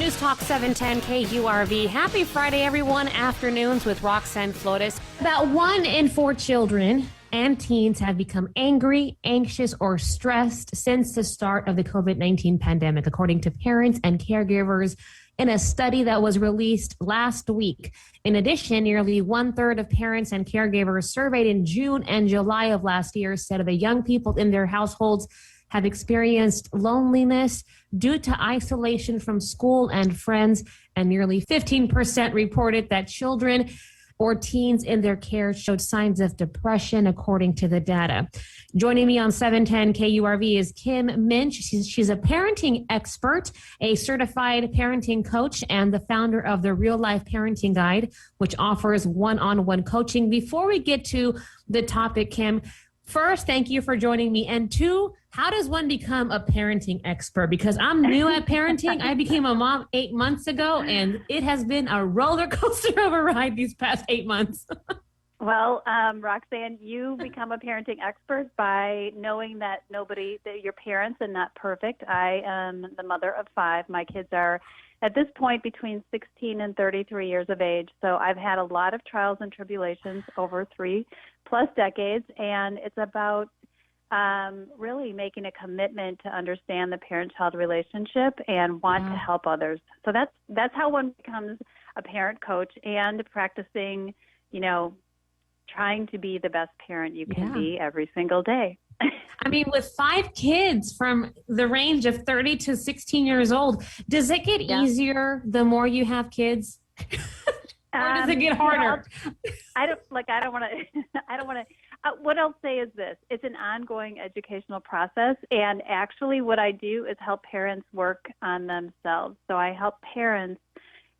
News Talk 710 KURV. Happy Friday, everyone. Afternoons with Roxanne Flores. About 1 in 4 children and teens have become angry, anxious, or stressed since the start of the COVID-19 pandemic, according to parents and caregivers in a study that was released last week. In addition, nearly 1/3 of parents and caregivers surveyed in June and July of last year said the young people in their households have experienced loneliness due to isolation from school and friends, and nearly 15% reported that children or teens in their care showed signs of depression, according to the data. Joining me on 710 KURV is Kim Muench. She's a parenting expert, a certified parenting coach, and the founder of the Real Life Parenting Guide, which offers one-on-one coaching. Before we get to the topic, Kim, first, thank you for joining me. And two, how does one become a parenting expert? Because I'm new at parenting. I became a mom 8 months ago, and it has been a roller coaster of a ride these past 8 months. Well, Roxanne, you become a parenting expert by knowing that your parents are not perfect. I am the mother of 5. My kids are at this point between 16 and 33 years of age. So I've had a lot of trials and tribulations over 3+ decades, and it's about really making a commitment to understand the parent-child relationship and want to help others. So that's how one becomes a parent coach, and practicing, trying to be the best parent you can be every single day. I mean, with 5 kids from the range of 30 to 16 years old, does it get easier the more you have kids? Or does it get harder? I don't want to. What I'll say is this: it's an ongoing educational process, and actually, what I do is help parents work on themselves. So I help parents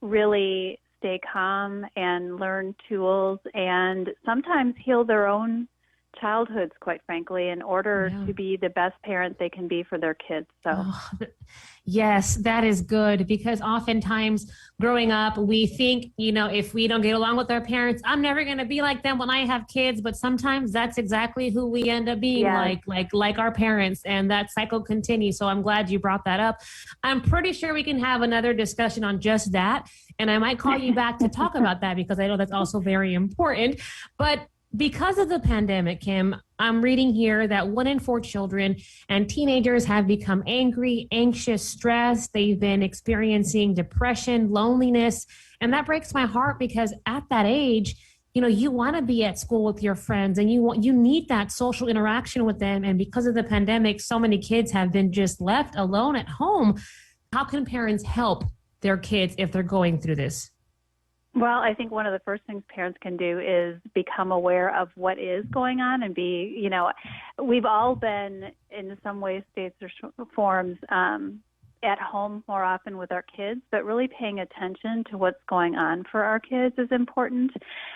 really stay calm and learn tools, and sometimes heal their own childhoods, quite frankly, in order to be the best parent they can be for their kids. So, yes, that is good, because oftentimes growing up, we think, if we don't get along with our parents, I'm never going to be like them when I have kids. But sometimes that's exactly who we end up being, like our parents, and that cycle continues. So I'm glad you brought that up. I'm pretty sure we can have another discussion on just that, and I might call you back to talk about that, because I know that's also very important. But because of the pandemic, Kim, I'm reading here that 1 in 4 children and teenagers have become angry, anxious, stressed. They've been experiencing depression, loneliness. And that breaks my heart, because at that age, you want to be at school with your friends, and you need that social interaction with them. And because of the pandemic, so many kids have been just left alone at home. How can parents help their kids if they're going through this? Well, I think one of the first things parents can do is become aware of what is going on, and we've all been in some ways, states or forms, at home more often with our kids, but really paying attention to what's going on for our kids is important.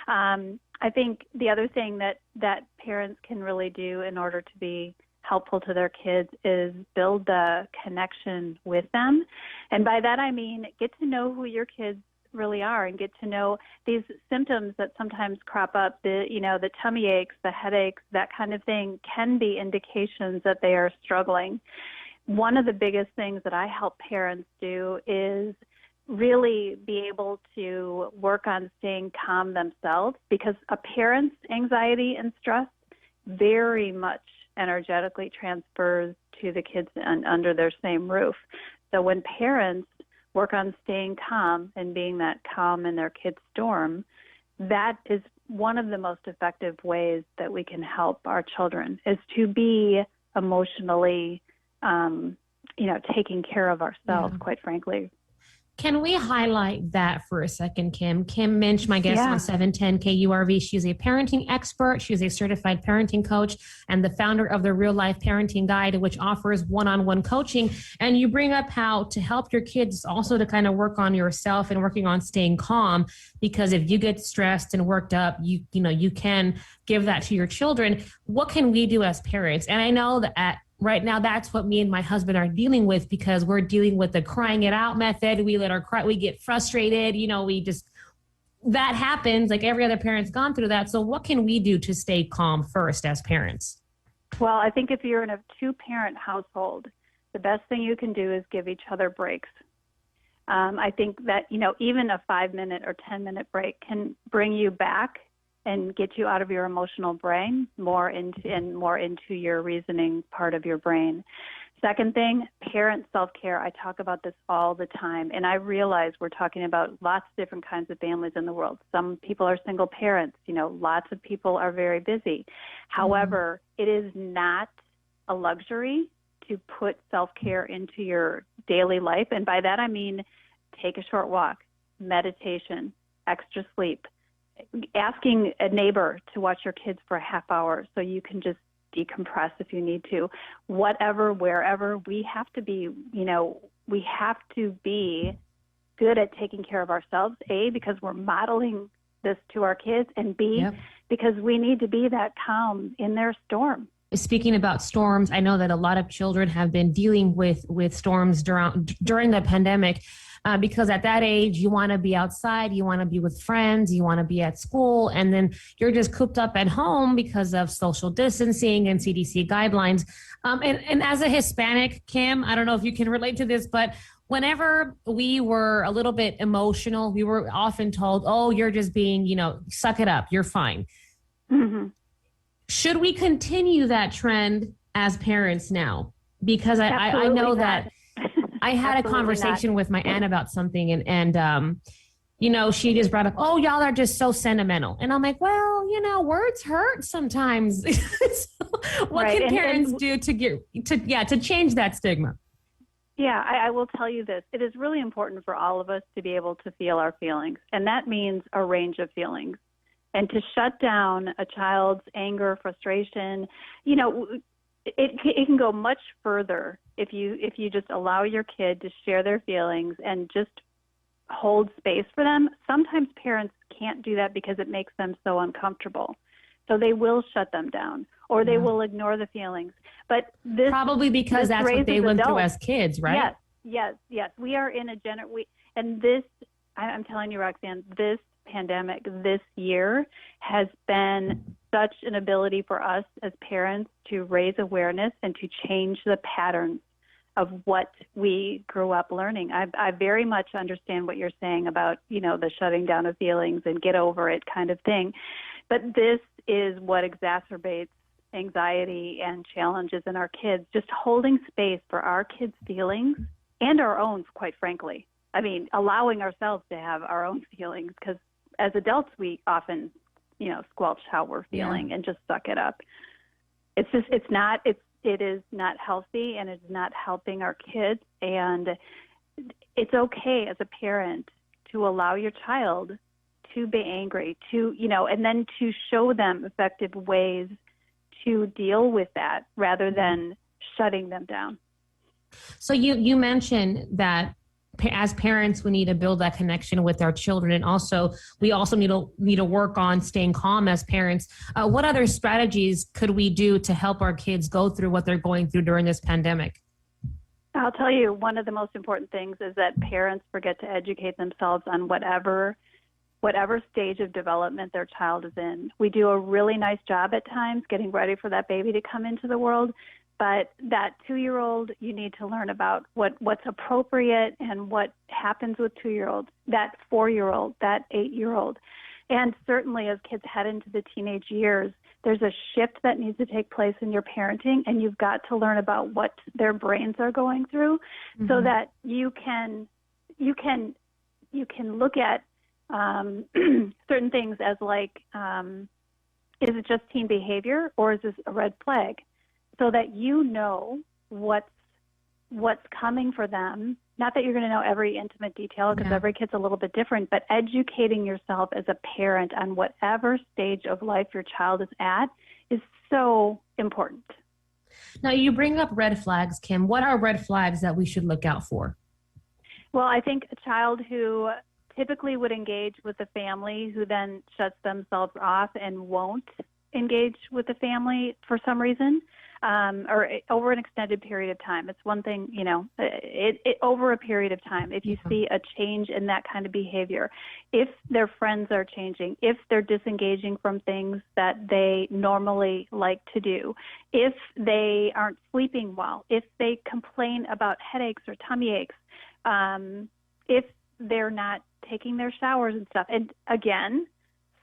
I think the other thing that parents can really do in order to be helpful to their kids is build the connection with them. And by that, I mean, get to know who your kids really are, and get to know these symptoms that sometimes crop up, the tummy aches, the headaches, that kind of thing can be indications that they are struggling. One of the biggest things that I help parents do is really be able to work on staying calm themselves, because a parent's anxiety and stress very much energetically transfers to the kids under their same roof. So when parents work on staying calm and being that calm in their kids' storm, that is one of the most effective ways that we can help our children, is to be emotionally, taking care of ourselves, quite frankly. Can we highlight that for a second, Kim? Kim Muench, my guest on 710 KURV. She's a parenting expert. She's a certified parenting coach and the founder of the Real Life Parenting Guide, which offers one-on-one coaching. And you bring up how to help your kids also to kind of work on yourself and working on staying calm, because if you get stressed and worked up, you can give that to your children. What can we do as parents? And I know that right now, that's what me and my husband are dealing with, because we're dealing with the crying it out method. We get frustrated. That happens. Like every other parent's gone through that. So what can we do to stay calm first as parents? Well, I think if you're in a 2-parent household, the best thing you can do is give each other breaks. I think that, even a 5-minute or 10-minute break can bring you back and get you out of your emotional brain more into your reasoning part of your brain. Second thing, parent self-care. I talk about this all the time, and I realize we're talking about lots of different kinds of families in the world. Some people are single parents. Lots of people are very busy. However, it is not a luxury to put self-care into your daily life. And by that, I mean take a short walk, meditation, extra sleep, asking a neighbor to watch your kids for a half hour so you can just decompress if you need to. Whatever, wherever, we have to be, we have to be good at taking care of ourselves, A, because we're modeling this to our kids, and B, because we need to be that calm in their storm. Speaking about storms, I know that a lot of children have been dealing with storms during the pandemic because at that age, you want to be outside, you want to be with friends, you want to be at school, and then you're just cooped up at home because of social distancing and CDC guidelines. And as a Hispanic, Kim, I don't know if you can relate to this, but whenever we were a little bit emotional, we were often told, oh, you're just being, suck it up, you're fine. Mm-hmm. Should we continue that trend as parents now? Because I know that I had a conversation with my aunt about something and she just brought up, oh, y'all are just so sentimental. And I'm like, well, words hurt sometimes. What can parents do to change that stigma? Yeah, I will tell you this. It is really important for all of us to be able to feel our feelings. And that means a range of feelings. And to shut down a child's anger, frustration, it can go much further if you just allow your kid to share their feelings and just hold space for them. Sometimes parents can't do that because it makes them so uncomfortable. So they will shut them down or they will ignore the feelings. But this probably because that's what they went through as kids, right? Yes. We are in I'm telling you, Roxanne, this pandemic this year has been such an ability for us as parents to raise awareness and to change the patterns of what we grew up learning. I very much understand what you're saying about, the shutting down of feelings and get over it kind of thing. But this is what exacerbates anxiety and challenges in our kids, just holding space for our kids' feelings and our own, quite frankly. I mean, allowing ourselves to have our own feelings, because as adults, we often, squelch how we're feeling and just suck it up. It is not healthy, and it's not helping our kids. And it's okay as a parent to allow your child to be angry, and then to show them effective ways to deal with that rather than shutting them down. So you mentioned that as parents, we need to build that connection with our children. And we also need to work on staying calm as parents. What other strategies could we do to help our kids go through what they're going through during this pandemic? I'll tell you, one of the most important things is that parents forget to educate themselves on whatever stage of development their child is in. We do a really nice job at times getting ready for that baby to come into the world. But that 2-year-old, you need to learn about what's appropriate and what happens with 2-year-olds, that 4-year-old, that 8-year-old. And certainly as kids head into the teenage years, there's a shift that needs to take place in your parenting, and you've got to learn about what their brains are going through so that you can look at certain things as like, is it just teen behavior or is this a red flag? So that what's coming for them. Not that you're going to know every intimate detail because every kid's a little bit different, but educating yourself as a parent on whatever stage of life your child is at is so important. Now, you bring up red flags, Kim. What are red flags that we should look out for? Well, I think a child who typically would engage with the family who then shuts themselves off and won't engage with the family for some reason, or over an extended period of time. It's one thing, over a period of time, if you see a change in that kind of behavior, if their friends are changing, if they're disengaging from things that they normally like to do, if they aren't sleeping well, if they complain about headaches or tummy aches, if they're not taking their showers and stuff. And again,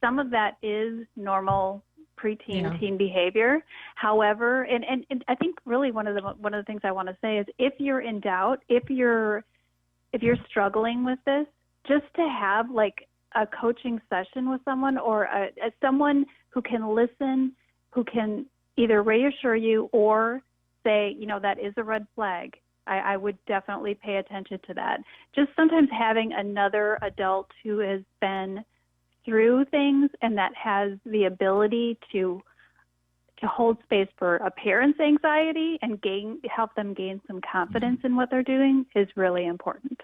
some of that is normal preteen teen behavior. However, and I think really one of the things I want to say is, if you're in doubt, if you're struggling with this, just to have like a coaching session with someone, or someone who can listen, who can either reassure you or say, that is a red flag. I would definitely pay attention to that. Just sometimes having another adult who has been through things and that has the ability to hold space for a parent's anxiety and help them gain some confidence in what they're doing is really important.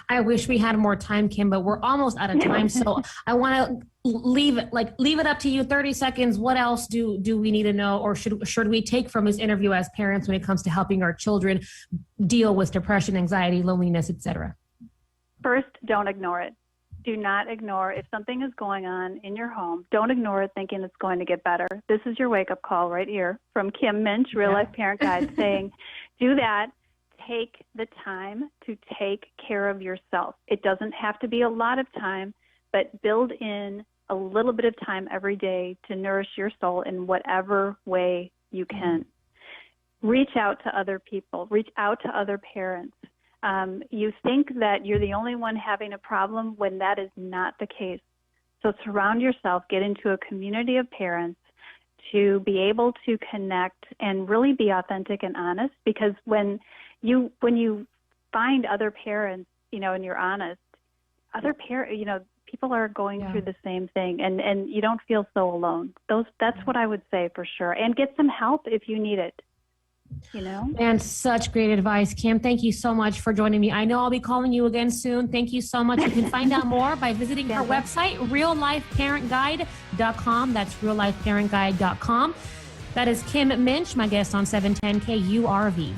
I wish we had more time, Kim, but we're almost out of time. So I want to leave it up to you. 30 seconds. What else do we need to know, or should we take from this interview as parents when it comes to helping our children deal with depression, anxiety, loneliness, etc.? First, don't ignore it. Do not ignore if something is going on in your home. Don't ignore it thinking it's going to get better. This is your wake-up call right here from Kim Muench, Real Life Parent Guide, saying do that. Take the time to take care of yourself. It doesn't have to be a lot of time, but build in a little bit of time every day to nourish your soul in whatever way you can. Reach out to other people. Reach out to other parents. You think that you're the only one having a problem when that is not the case. So surround yourself, get into a community of parents to be able to connect and really be authentic and honest, because when you find other parents, and you're honest, people are going through the same thing, and you don't feel so alone. That's what I would say for sure. And get some help if you need it. And such great advice, Kim. Thank you so much for joining me. I know I'll be calling you again soon. Thank you so much. You can find out more by visiting her website, reallifeparentguide.com. That's reallifeparentguide.com. That is Kim Muench, my guest on 710 KURV.